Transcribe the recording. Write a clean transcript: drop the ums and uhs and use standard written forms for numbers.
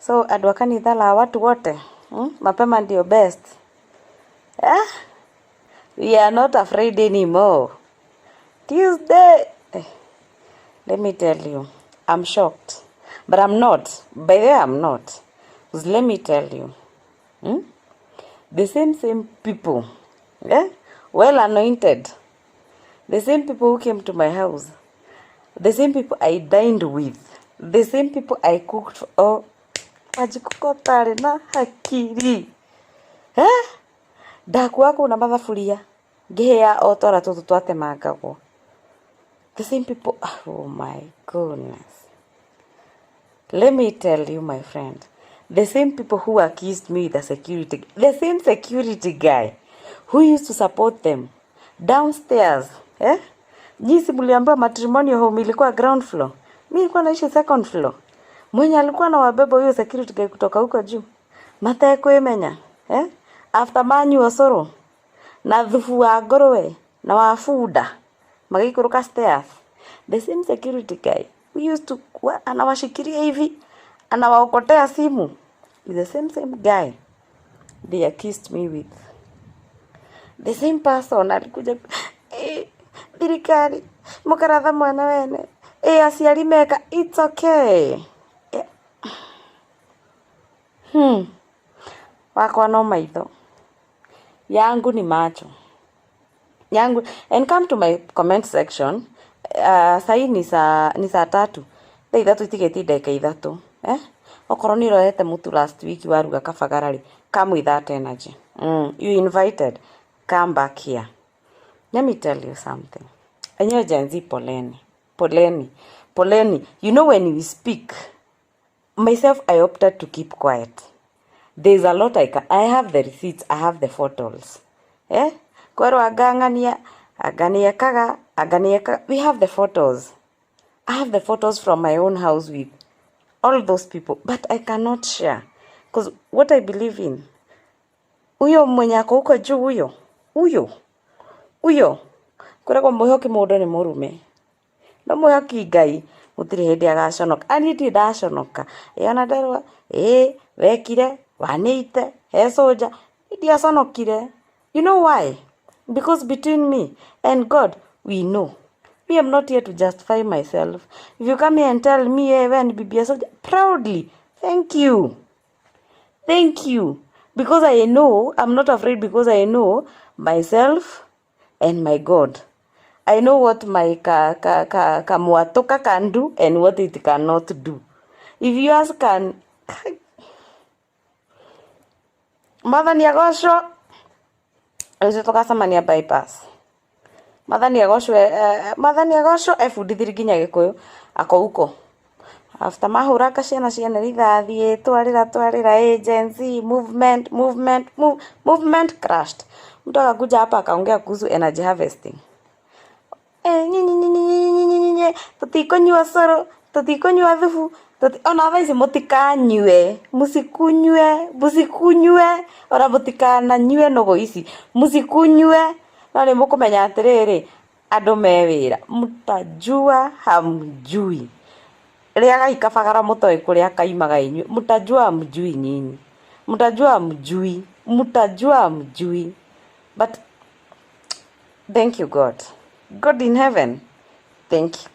So andũ a kanitha la watu wote, mapema ndio best. We are not afraid anymore. Tuesday. Let me tell you, I'm shocked. But I'm not. By the way, I'm not. Because let me tell you, the same people, well anointed, the same people who came to my house, the same people I dined with, the same people I cooked for. Oh, ajikukotare na hakiri. Ndakuako na mathaburia ngihia o twara tutu twatemangagwo. The same people. Oh my goodness. Let me tell you, my friend, the same people who accused me, the same security guy who used to support them downstairs, jinsi mliambiwa matrimonial home ilikuwa ground floor, mimi nilikuwa naishi second floor. Mwenye alikuwa na wabeba huyo security guy kutoka huko juu, mateko imenya, after manyu osoro na thufu wa ngorowe na wa fuda magikuruka stairs. The same security guy who used to anawashikiria hivi anawaokotea simu is the same guy they accused me with. The same person alikuja thirikari mukaratha mwana wene aciari meka, it's okay. Wakwa no maitho, yangu ni macho yangu. And come to my comment section. Sai ni saa 3 thaa 3 itigeti ndeka 3 okorwo ni rohete mutu last week waruga kabagarari, come with that energy. You invited, come back here. Let me tell you something. Enyo Gen Z, poleni. You know, when we speak, myself, I opted to keep quiet. There's a lot I have the receipts, I have the photos. Kwero agangania kaga. We have the photos. I have the photos from my own house with all those people, but I cannot share because what I believe in. Uyo mwenye ako huko juu, uyo kurego muhoki mundu ni murume no muhoki Ngai mutiri hindi agaconoka. Ani ndi ndaconoka ona nderwa wekire wanite soja ndi aconokire. You know why? Because between me and God, we know. Me, I'm not here to justify myself. If you come here and tell me, when Bibi soldier, proudly, thank you. Because I know, I'm not afraid, because I know myself and my God. I know what my kamwatoka can do and what it cannot do. If you ask Mother Nyagosho, tukacamania bypass. Mother Nyagosho ebundithirie nginya Gikuyu ako huko. After mahura ciana rithathie twarira agency movement crashed. Mtu akakuja hapa akaongea kuhusu energy harvesting. Tutikunywa soro, tutikunywa thufu, ona thaici mutikanyue, musikunywe ora mutikana nyue nogo ici, musikunywe. No ni mukumenya atiriri, andu mewira mutajua hamjui. Ria gaikabagara mutoi kuria kaimaga inyu, mutajua hamjui nyinyi, mutajua hamjui. But thank you God in heaven, thank you.